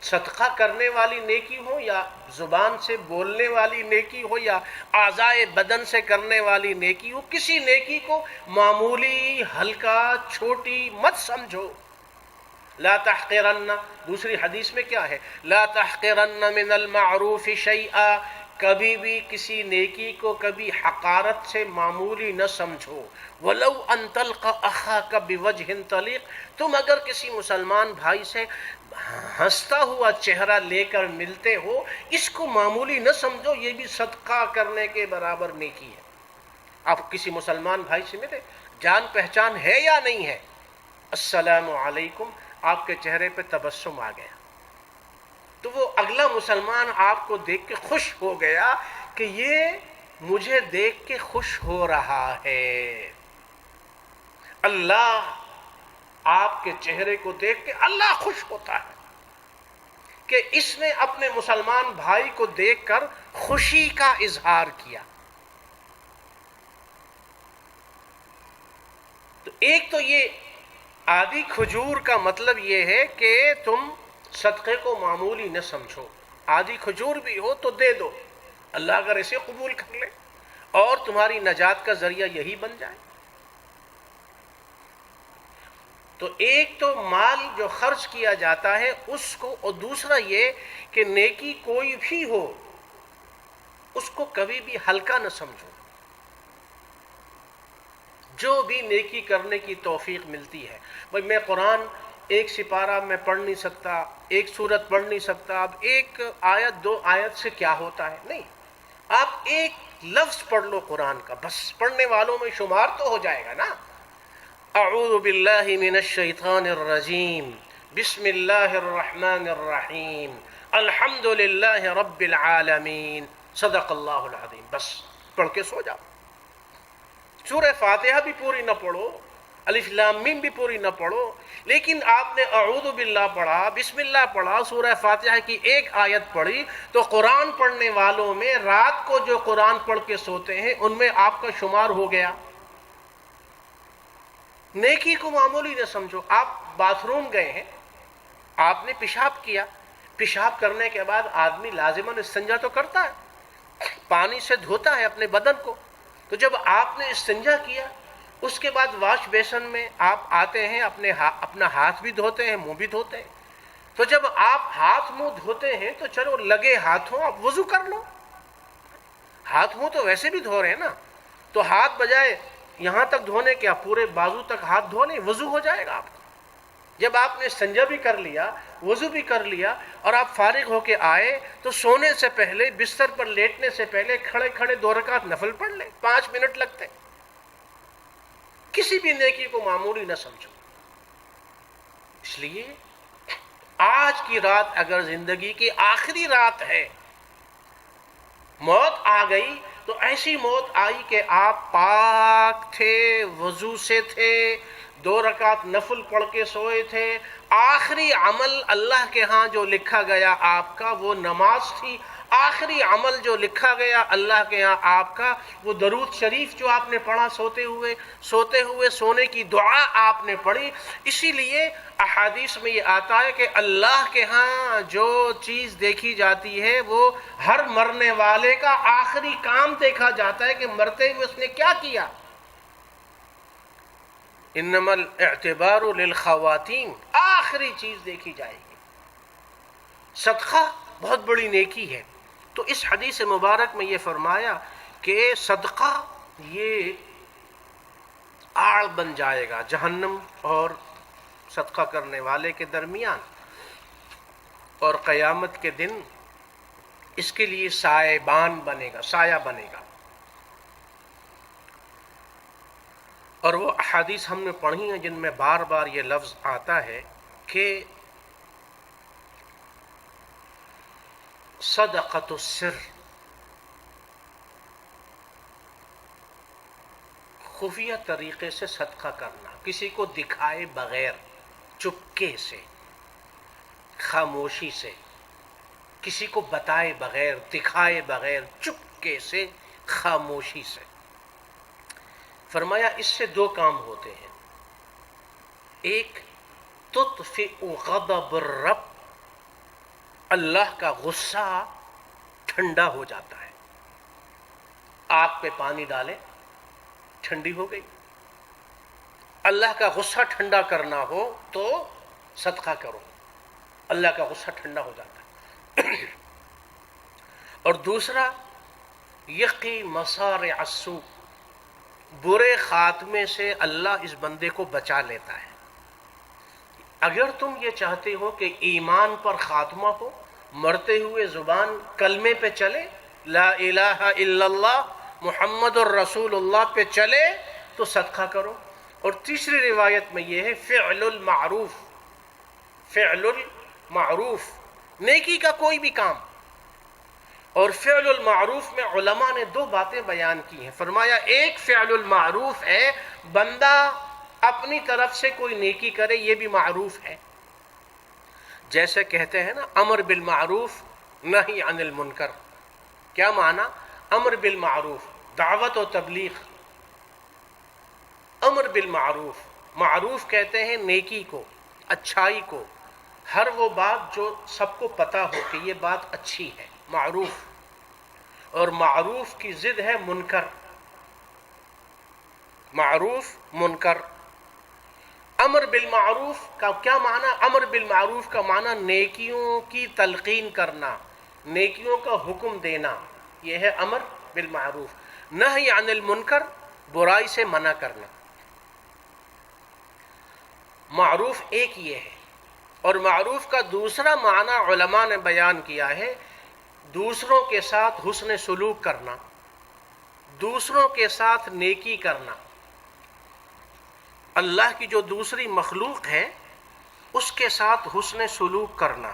صدقہ کرنے والی نیکی ہو یا زبان سے بولنے والی نیکی ہو یا اعضائے بدن سے کرنے والی نیکی ہو، کسی نیکی کو معمولی، ہلکا، چھوٹی مت سمجھو۔ لا تحقرن، دوسری حدیث میں کیا ہے؟ لا تحقرن من المعروف شیئا، کبھی بھی کسی نیکی کو کبھی حقارت سے معمولی نہ سمجھو۔ ولو ان تلقى اخاك بوجه طلیق، تم اگر کسی مسلمان بھائی سے ہنستا ہوا چہرہ لے کر ملتے ہو، اس کو معمولی نہ سمجھو، یہ بھی صدقہ کرنے کے برابر نیکی ہے۔ آپ کسی مسلمان بھائی سے ملے، جان پہچان ہے یا نہیں ہے، السلام علیکم، آپ کے چہرے پہ تبسم آ گیا، تو وہ اگلا مسلمان آپ کو دیکھ کے خوش ہو گیا کہ یہ مجھے دیکھ کے خوش ہو رہا ہے۔ اللہ آپ کے چہرے کو دیکھ کے اللہ خوش ہوتا ہے کہ اس نے اپنے مسلمان بھائی کو دیکھ کر خوشی کا اظہار کیا۔ تو ایک تو یہ آدھی کھجور کا مطلب یہ ہے کہ تم صدقے کو معمولی نہ سمجھو، آدھی کھجور بھی ہو تو دے دو، اللہ اگر اسے قبول کر لے اور تمہاری نجات کا ذریعہ یہی بن جائے۔ تو ایک تو مال جو خرچ کیا جاتا ہے اس کو، اور دوسرا یہ کہ نیکی کوئی بھی ہو اس کو کبھی بھی ہلکا نہ سمجھو۔ جو بھی نیکی کرنے کی توفیق ملتی ہے، بھئی میں قرآن ایک سپارہ میں پڑھ نہیں سکتا، ایک سورت پڑھ نہیں سکتا، اب ایک آیت دو آیت سے کیا ہوتا ہے؟ نہیں، آپ ایک لفظ پڑھ لو قرآن کا، بس پڑھنے والوں میں شمار تو ہو جائے گا نا۔ اعوذ باللہ من الشیطان الرجیم، بسم اللہ الرحمن الرحیم، الحمد للہ رب العالمین، صدق اللہ العظیم، بس پڑھ کے سو جاؤ۔ سورہ فاتحہ بھی پوری نہ پڑھو، الف لام میم بھی پوری نہ پڑھو، لیکن آپ نے اعوذ باللہ پڑھا، بسم اللہ پڑھا، سورہ فاتحہ کی ایک آیت پڑھی، تو قرآن پڑھنے والوں میں رات کو جو قرآن پڑھ کے سوتے ہیں ان میں آپ کا شمار ہو گیا۔ نیکی کو معمولی نہ سمجھو۔ آپ باتھ روم گئے ہیں، آپ نے پیشاب کیا، پیشاب کرنے کے بعد آدمی لازماً استنجا تو کرتا ہے، پانی سے دھوتا ہے اپنے بدن کو، تو جب آپ نے استنجا کیا اس کے بعد واش بیسن میں آپ آتے ہیں، اپنا ہاتھ بھی دھوتے ہیں، منہ بھی دھوتے ہیں، تو جب آپ ہاتھ منہ دھوتے ہیں تو چلو لگے ہاتھوں آپ وضو کر لو، ہاتھ منہ تو ویسے بھی دھو رہے ہیں نا، تو ہاتھ بجائے یہاں تک دھونے کے آپ پورے بازو تک ہاتھ دھو لیں، وضو ہو جائے گا آپ کو۔ جب آپ نے استنجا بھی کر لیا، وضو بھی کر لیا، اور آپ فارغ ہو کے آئے تو سونے سے پہلے، بستر پر لیٹنے سے پہلے کھڑے کھڑے 2 رکعت نفل پڑھ لیں، 5 منٹ لگتے۔ کسی بھی نیکی کو معمولی نہ سمجھو۔ اس لیے آج کی رات اگر زندگی کی آخری رات ہے، موت آ گئی تو ایسی موت آئی کہ آپ پاک تھے، وضو سے تھے، 2 رکعت نفل پڑھ کے سوئے تھے، آخری عمل اللہ کے ہاں جو لکھا گیا آپ کا وہ نماز تھی، آخری عمل جو لکھا گیا اللہ کے ہاں آپ کا وہ درود شریف جو آپ نے پڑھا سوتے ہوئے سونے کی دعا آپ نے پڑھی۔ اسی لیے احادیث میں یہ آتا ہے کہ اللہ کے ہاں جو چیز دیکھی جاتی ہے وہ ہر مرنے والے کا آخری کام دیکھا جاتا ہے کہ مرتے ہوئے اس نے کیا کیا۔ انما الاعتبار للخواتین، آخری چیز دیکھی جائے گی۔ صدقہ بہت بڑی نیکی ہے، تو اس حدیث مبارک میں یہ فرمایا کہ صدقہ یہ آڑ بن جائے گا جہنم اور صدقہ کرنے والے کے درمیان، اور قیامت کے دن اس کے لیے سائبان بنے گا، سایہ بنے گا۔ اور وہ احادیث ہم نے پڑھی ہیں جن میں بار بار یہ لفظ آتا ہے کہ صدقۃ السر، خفیہ طریقے سے صدقہ کرنا، کسی کو دکھائے بغیر، چپکے سے، خاموشی سے، کسی کو بتائے بغیر، دکھائے بغیر، چپکے سے، خاموشی سے۔ فرمایا اس سے 2 کام ہوتے ہیں، ایک تطفئ غضب الرب، اللہ کا غصہ ٹھنڈا ہو جاتا ہے۔ آگ پہ پانی ڈالے، ٹھنڈی ہو گئی۔ اللہ کا غصہ ٹھنڈا کرنا ہو تو صدقہ کرو، اللہ کا غصہ ٹھنڈا ہو جاتا ہے۔ اور دوسرا یقی مصارع السوء، برے خاتمے سے اللہ اس بندے کو بچا لیتا ہے۔ اگر تم یہ چاہتے ہو کہ ایمان پر خاتمہ ہو، مرتے ہوئے زبان کلمے پہ چلے، لا الہ الا اللہ محمد الرسول اللہ پہ چلے، تو صدقہ کرو۔ اور تیسری روایت میں یہ ہے فعل المعروف، فعل المعروف، نیکی کا کوئی بھی کام۔ اور فعل المعروف میں علماء نے 2 باتیں بیان کی ہیں۔ فرمایا ایک فعل المعروف ہے بندہ اپنی طرف سے کوئی نیکی کرے، یہ بھی معروف ہے، جیسے کہتے ہیں نا امر بالمعروف نہی عن المنکر۔ کیا معنی؟ امر بالمعروف، دعوت و تبلیغ۔ امر بالمعروف، معروف کہتے ہیں نیکی کو، اچھائی کو، ہر وہ بات جو سب کو پتہ ہو کہ یہ بات اچھی ہے، معروف۔ اور معروف کی ضد ہے منکر، معروف منکر۔ امر بالمعروف کا کیا معنی؟ امر بالمعروف کا معنی نیکیوں کی تلقین کرنا، نیکیوں کا حکم دینا، یہ ہے امر بالمعروف۔ نہی عن المنکر، برائی سے منع کرنا۔ معروف ایک یہ ہے، اور معروف کا دوسرا معنی علماء نے بیان کیا ہے دوسروں کے ساتھ حسن سلوک کرنا، دوسروں کے ساتھ نیکی کرنا۔ اللہ کی جو دوسری مخلوق ہے اس کے ساتھ حسن سلوک کرنا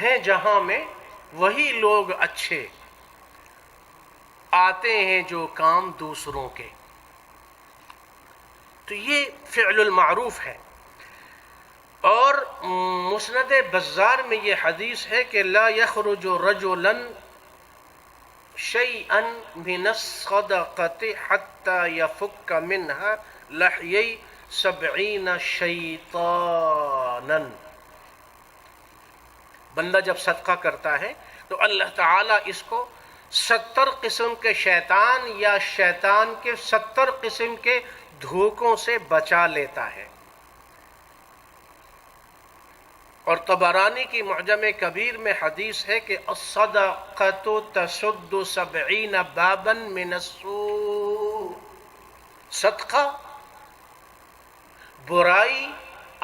ہے جہاں میں وہی لوگ اچھے آتے ہیں جو کام دوسروں کے، تو یہ فعل المعروف ہے۔ اور مسند بزار میں یہ حدیث ہے کہ لا یخرج رجلا شیئا من الصدقۃ حتی یفک منها لحیی 70 شیطانا۔ بندہ جب صدقہ کرتا ہے تو اللہ تعالیٰ اس کو 70 قسم کے شیطان یا شیطان کے 70 قسم کے دھوکوں سے بچا لیتا ہے۔ اور طبرانی کی معجم کبیر میں حدیث ہے کہ الصدقۃ تسد 70 بابا من السوء، صدقہ برائی،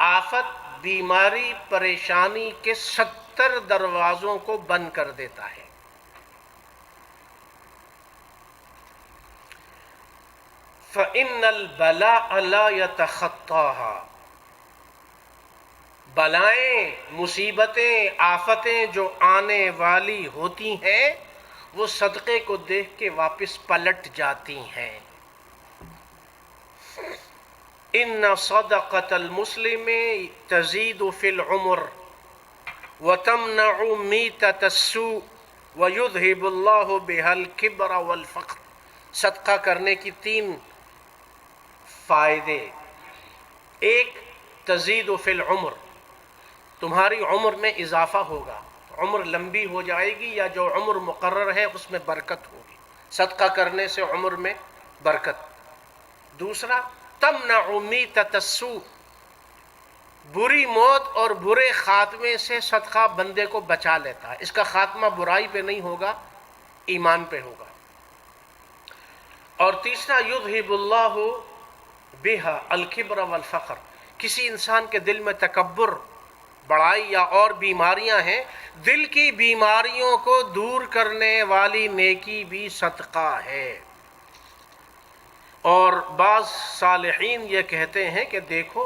آفت، بیماری، پریشانی کے 70 دروازوں کو بند کر دیتا ہے۔ فَإِنَّ الْبَلَاءَ لَا يَتَخَطَّاهَا، بلائیں، مصیبتیں، آفتیں جو آنے والی ہوتی ہیں وہ صدقے کو دیکھ کے واپس پلٹ جاتی ہیں۔ ان صدقۃ المسلم تزید فی العمر وتمنع میتۃ السوء ویذہب اللہ بها الکبر والفقر۔ صدقہ کرنے کی 3 فائدے۔ ایک، تزید فی العمر، تمہاری عمر میں اضافہ ہوگا، عمر لمبی ہو جائے گی، یا جو عمر مقرر ہے اس میں برکت ہوگی، صدقہ کرنے سے عمر میں برکت۔ دوسرا، تمنع میتۃ السوء، بری موت اور برے خاتمے سے صدقہ بندے کو بچا لیتا ہے، اس کا خاتمہ برائی پہ نہیں ہوگا، ایمان پہ ہوگا۔ اور تیسرا، یذہب اللہ بہا الکبر والفقر، کسی انسان کے دل میں تکبر، بڑائی یا اور بیماریاں ہیں، دل کی بیماریوں کو دور کرنے والی نیکی بھی صدقہ ہے۔ اور بعض صالحین یہ کہتے ہیں کہ دیکھو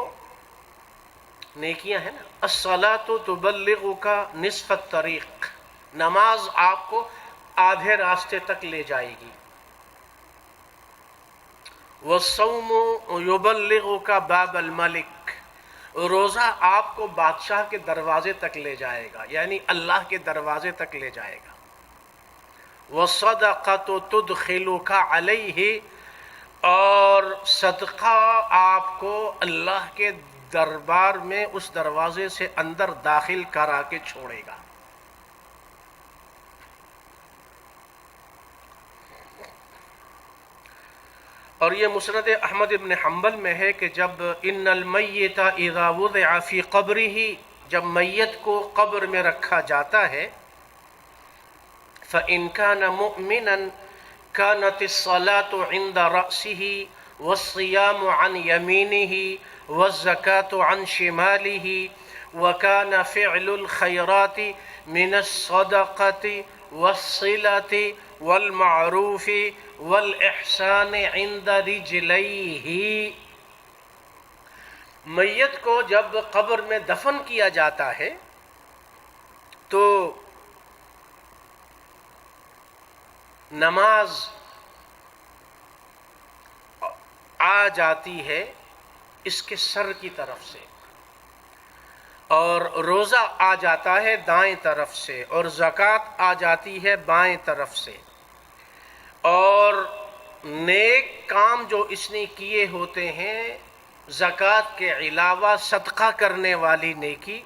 نیکیاں ہیں نا، الصلاۃ تبلغک نصف الطریق، نماز آپ کو آدھے راستے تک لے جائے گی، والصوم یبلغک باب الملک، روزہ آپ کو بادشاہ کے دروازے تک لے جائے گا، یعنی اللہ کے دروازے تک لے جائے گا، والصدقۃ تدخلک علیہ، اور صدقہ آپ کو اللہ کے دربار میں اس دروازے سے اندر داخل کرا کے چھوڑے گا۔ اور یہ مسند احمد ابن حنبل میں ہے کہ جب ان المیت اذا وضع فی قبرہ، جب میت کو قبر میں رکھا جاتا ہے، فإن كان مؤمنا كانت الصلاة عند رأسه والصيام عن يمينه والزكاة عن شماله وكان فعل الخيرات من الصدقة والصلة والمعروف والإحسان عند رجليه۔ میت کو جب قبر میں دفن کیا جاتا ہے تو نماز آ جاتی ہے اس کے سر کی طرف سے، اور روزہ آ جاتا ہے دائیں طرف سے، اور زکوٰۃ آ جاتی ہے بائیں طرف سے، اور نیک کام جو اس نے کیے ہوتے ہیں زکوٰۃ کے علاوہ صدقہ کرنے والی نیکی،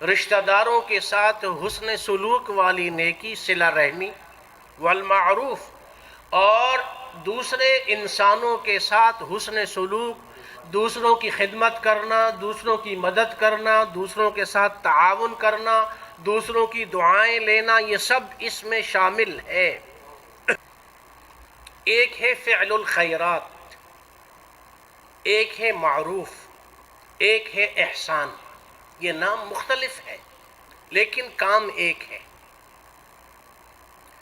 رشتہ داروں کے ساتھ حسن سلوک والی نیکی، صلہ رحمی، والمعروف، اور دوسرے انسانوں کے ساتھ حسن سلوک، دوسروں کی خدمت کرنا، دوسروں کی مدد کرنا، دوسروں کے ساتھ تعاون کرنا، دوسروں کی دعائیں لینا، یہ سب اس میں شامل ہے۔ ایک ہے فعل الخیرات، ایک ہے معروف، ایک ہے احسان. یہ نام مختلف ہے لیکن کام ایک ہے.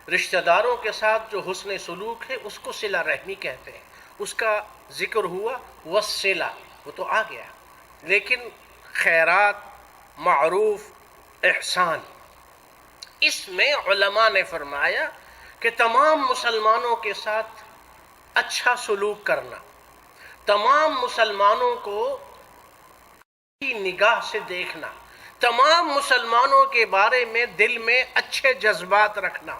رشتہ داروں کے ساتھ جو حسن سلوک ہے اس کو صلہ رحمی کہتے ہیں. اس کا ذکر ہوا والصلہ، وہ تو آ گیا. لیکن خیرات، معروف، احسان، اس میں علماء نے فرمایا کہ تمام مسلمانوں کے ساتھ اچھا سلوک کرنا، تمام مسلمانوں کو کی نگاہ سے دیکھنا، تمام مسلمانوں کے بارے میں دل میں اچھے جذبات رکھنا،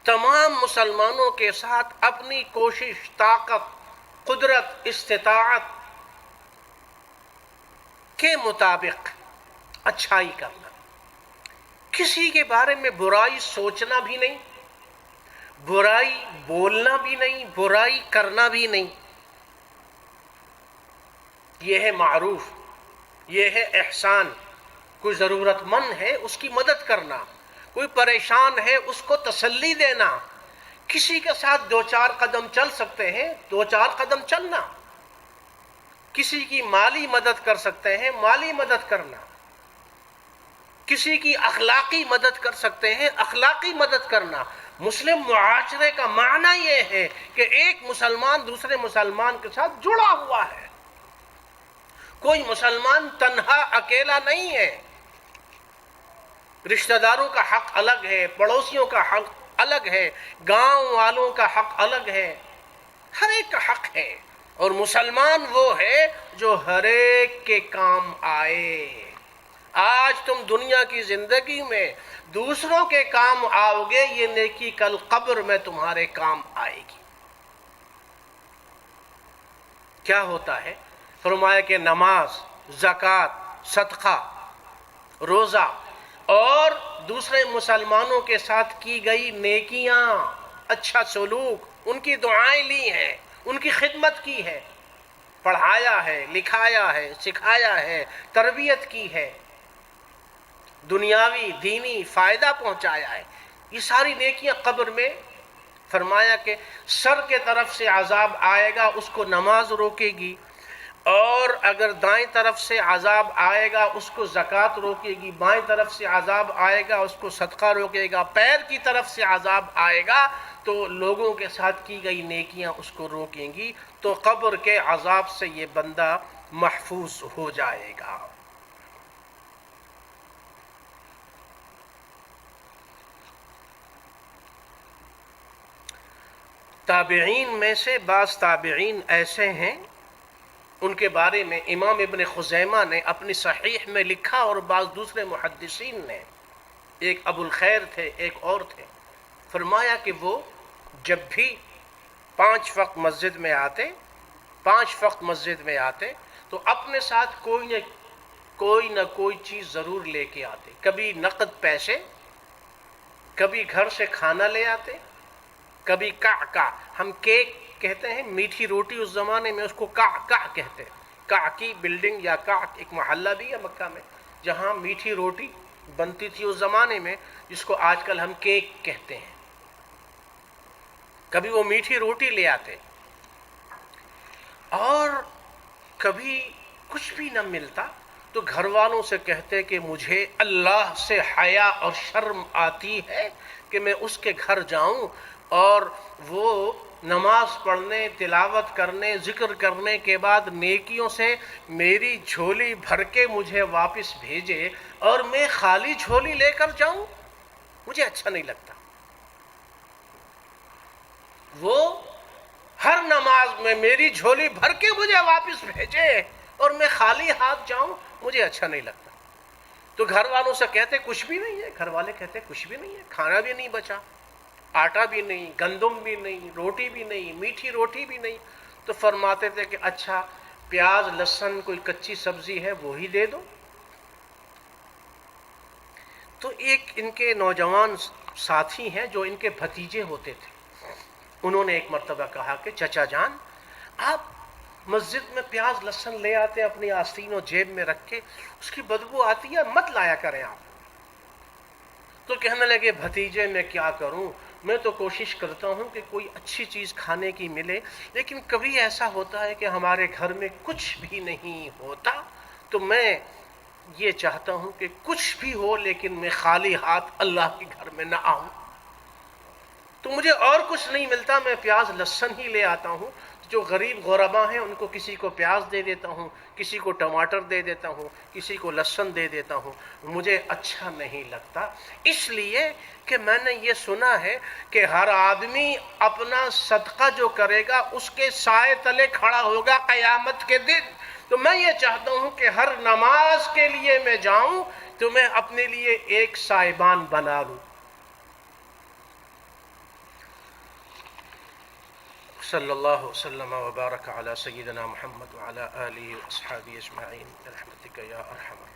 تمام مسلمانوں کے ساتھ اپنی کوشش، طاقت، قدرت، استطاعت کے مطابق اچھائی کرنا. کسی کے بارے میں برائی سوچنا بھی نہیں، برائی بولنا بھی نہیں، برائی کرنا بھی نہیں. یہ ہے معروف، یہ ہے احسان. کوئی ضرورت مند ہے اس کی مدد کرنا، کوئی پریشان ہے اس کو تسلی دینا. کسی کے ساتھ 2-4 قدم چل سکتے ہیں، 2-4 قدم چلنا. کسی کی مالی مدد کر سکتے ہیں، مالی مدد کرنا. کسی کی اخلاقی مدد کر سکتے ہیں، اخلاقی مدد کرنا. مسلم معاشرے کا معنی یہ ہے کہ ایک مسلمان دوسرے مسلمان کے ساتھ جڑا ہوا ہے. کوئی مسلمان تنہا اکیلا نہیں ہے. رشتہ داروں کا حق الگ ہے، پڑوسیوں کا حق الگ ہے، گاؤں والوں کا حق الگ ہے. ہر ایک کا حق ہے. اور مسلمان وہ ہے جو ہر ایک کے کام آئے. آج تم دنیا کی زندگی میں دوسروں کے کام آؤ گے، یہ نیکی کل قبر میں تمہارے کام آئے گی. کیا ہوتا ہے؟ فرمایا کہ نماز، زکوٰۃ، صدقہ، روزہ اور دوسرے مسلمانوں کے ساتھ کی گئی نیکیاں، اچھا سلوک، ان کی دعائیں لی ہیں، ان کی خدمت کی ہے، پڑھایا ہے، لکھایا ہے، سکھایا ہے، تربیت کی ہے، دنیاوی دینی فائدہ پہنچایا ہے. یہ ساری نیکیاں قبر میں فرمایا کہ سر کے طرف سے عذاب آئے گا، اس کو نماز روکے گی. اور اگر دائیں طرف سے عذاب آئے گا اس کو زکوٰۃ روکے گی، بائیں طرف سے عذاب آئے گا اس کو صدقہ روکے گا، پیر کی طرف سے عذاب آئے گا تو لوگوں کے ساتھ کی گئی نیکیاں اس کو روکیں گی. تو قبر کے عذاب سے یہ بندہ محفوظ ہو جائے گا. تابعین میں سے بعض تابعین ایسے ہیں، ان کے بارے میں امام ابن خزیمہ نے اپنی صحیح میں لکھا اور بعض دوسرے محدثین نے. ایک ابو الخیر تھے، ایک اور تھے. فرمایا کہ وہ جب بھی 5 وقت مسجد میں آتے تو اپنے ساتھ کوئی نہ کوئی چیز ضرور لے کے آتے. کبھی نقد پیسے، کبھی گھر سے کھانا لے آتے، کبھی کا ہم کیک کہتے ہیں، میٹھی روٹی اس زمانے میں اس کو کا کہتے ہیں. کا کی بلڈنگ یا کا ایک محلہ بھی ہے مکہ میں جہاں میٹھی روٹی بنتی تھی اس زمانے میں، جس کو آج کل ہم کیک کہتے ہیں. کبھی وہ میٹھی روٹی لے آتے. اور کبھی کچھ بھی نہ ملتا تو گھر والوں سے کہتے کہ مجھے اللہ سے حیا اور شرم آتی ہے کہ میں اس کے گھر جاؤں اور وہ نماز پڑھنے، تلاوت کرنے، ذکر کرنے کے بعد نیکیوں سے میری جھولی بھر کے مجھے واپس بھیجے اور میں خالی جھولی لے کر جاؤں. مجھے اچھا نہیں لگتا. وہ ہر نماز میں میری جھولی بھر کے مجھے واپس بھیجے اور میں خالی ہاتھ جاؤں، مجھے اچھا نہیں لگتا. تو گھر والوں سے کہتے کچھ بھی نہیں ہے. گھر والے کہتے کچھ بھی نہیں ہے، کھانا بھی نہیں بچا، آٹا بھی نہیں، گندم بھی نہیں، روٹی بھی نہیں، میٹھی روٹی بھی نہیں. تو فرماتے تھے کہ اچھا پیاز، لہسن، کوئی کچی سبزی ہے وہی دے دو. تو ایک ان کے نوجوان ساتھی ہیں جو ان کے بھتیجے ہوتے تھے. انہوں نے ایک مرتبہ کہا کہ چچا جان، آپ مسجد میں پیاز لہسن لے آتے اپنی آستین و جیب میں رکھ کے، اس کی بدبو آتی ہے، مت لایا کریں آپ. تو کہنے لگے بھتیجے میں کیا کروں، میں تو کوشش کرتا ہوں کہ کوئی اچھی چیز کھانے کی ملے، لیکن کبھی ایسا ہوتا ہے کہ ہمارے گھر میں کچھ بھی نہیں ہوتا، تو میں یہ چاہتا ہوں کہ کچھ بھی ہو لیکن میں خالی ہاتھ اللہ کے گھر میں نہ آؤں۔ تو مجھے اور کچھ نہیں ملتا، میں پیاز لہسن ہی لے آتا ہوں، جو غریب غربا ہیں ان کو کسی کو پیاز دے دیتا ہوں، کسی کو ٹماٹر دے دیتا ہوں، کسی کو لہسن دے دیتا ہوں۔ مجھے اچھا نہیں لگتا، اس لیے کہ میں نے یہ سنا ہے کہ ہر آدمی اپنا صدقہ جو کرے گا اس کے سائے تلے کھڑا ہوگا قیامت کے دن۔ تو میں یہ چاہتا ہوں کہ ہر نماز کے لیے میں جاؤں تو میں اپنے لیے ایک سائبان بنا لوں۔ صلی اللہ وسلم وبارک علی سیدنا محمد وعلی آلہ واصحابہ اجمعین برحمتک یا ارحم الراحمین۔